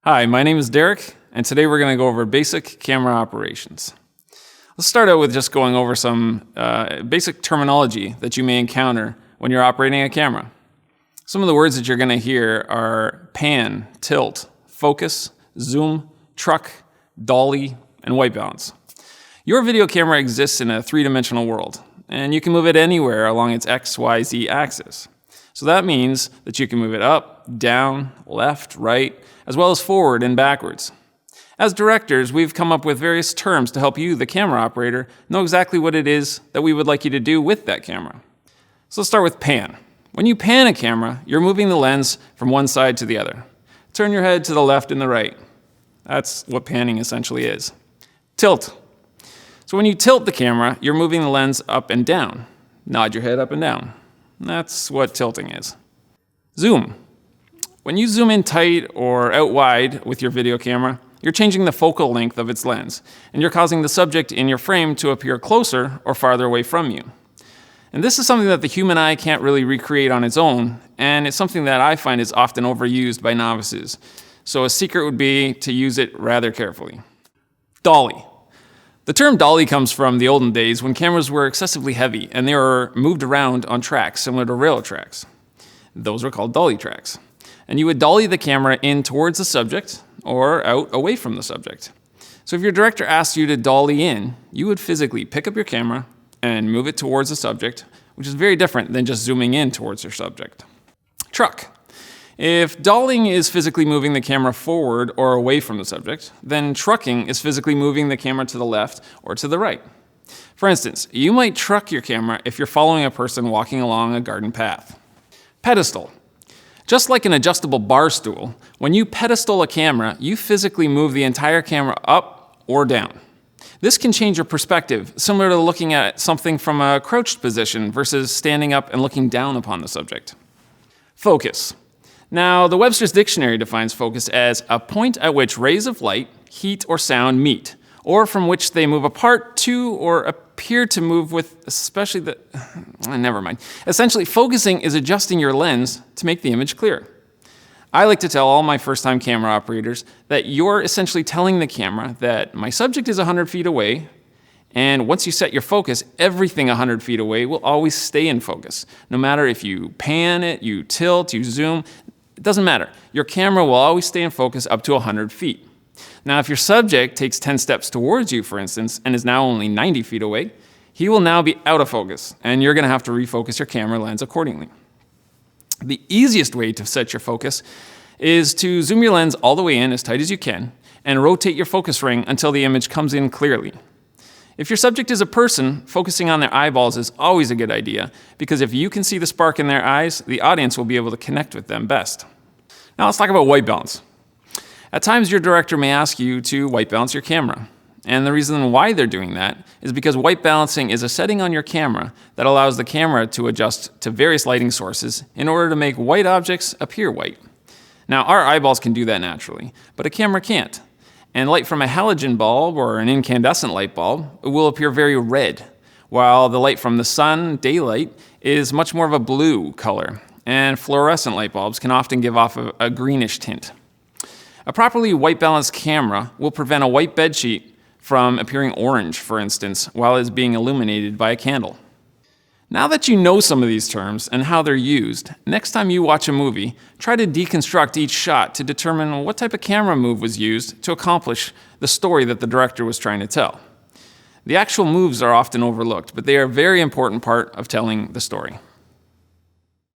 Hi, my name is Darrick, and today we're going to go over basic camera operations. Let's start out with just going over some basic terminology that you may encounter when you're operating a camera. Some of the words that you're going to hear are pan, tilt, focus, zoom, truck, dolly, and white balance. Your video camera exists in a three-dimensional world, and you can move it anywhere along its X, Y, Z axis. So that means that you can move it up, down, left, right, as well as forward and backwards. As directors, we've come up with various terms to help you, the camera operator, know exactly what it is that we would like you to do with that camera. So let's start with pan. When you pan a camera, you're moving the lens from one side to the other. Turn your head to the left and the right. That's what panning essentially is. Tilt. So when you tilt the camera, you're moving the lens up and down. Nod your head up and down. That's what tilting is. Zoom. When you zoom in tight or out wide with your video camera, you're changing the focal length of its lens, and you're causing the subject in your frame to appear closer or farther away from you. And this is something that the human eye can't really recreate on its own, and it's something that I find is often overused by novices. So a secret would be to use it rather carefully. Dolly. The term dolly comes from the olden days when cameras were excessively heavy and they were moved around on tracks similar to railroad tracks. Those were called dolly tracks. And you would dolly the camera in towards the subject or out away from the subject. So if your director asked you to dolly in, you would physically pick up your camera and move it towards the subject, which is very different than just zooming in towards your subject. Truck. If dollying is physically moving the camera forward or away from the subject, then trucking is physically moving the camera to the left or to the right. For instance, you might truck your camera if you're following a person walking along a garden path. Pedestal. Just like an adjustable bar stool, when you pedestal a camera, you physically move the entire camera up or down. This can change your perspective, similar to looking at something from a crouched position versus standing up and looking down upon the subject. Focus. Now, the Webster's Dictionary defines focus as a point at which rays of light, heat, or sound meet, or from which they move apart to or appear to move with, especially the... never mind. Essentially, focusing is adjusting your lens to make the image clear. I like to tell all my first-time camera operators that you're essentially telling the camera that my subject is 100 feet away, and once you set your focus, everything 100 feet away will always stay in focus. No matter if you pan it, you tilt, you zoom, it doesn't matter. Your camera will always stay in focus up to 100 feet. Now, if your subject takes 10 steps towards you, for instance, and is now only 90 feet away, he will now be out of focus, and you're going to have to refocus your camera lens accordingly. The easiest way to set your focus is to zoom your lens all the way in as tight as you can and rotate your focus ring until the image comes in clearly. If your subject is a person, focusing on their eyeballs is always a good idea, because if you can see the spark in their eyes, the audience will be able to connect with them best. Now let's talk about white balance. At times, your director may ask you to white balance your camera. And the reason why they're doing that is because white balancing is a setting on your camera that allows the camera to adjust to various lighting sources in order to make white objects appear white. Now, our eyeballs can do that naturally, but a camera can't. And light from a halogen bulb or an incandescent light bulb will appear very red, while the light from the sun, daylight, is much more of a blue color. And fluorescent light bulbs can often give off a greenish tint. A properly white balanced camera will prevent a white bedsheet from appearing orange, for instance, while it's being illuminated by a candle. Now that you know some of these terms and how they're used, next time you watch a movie, try to deconstruct each shot to determine what type of camera move was used to accomplish the story that the director was trying to tell. The actual moves are often overlooked, but they are a very important part of telling the story.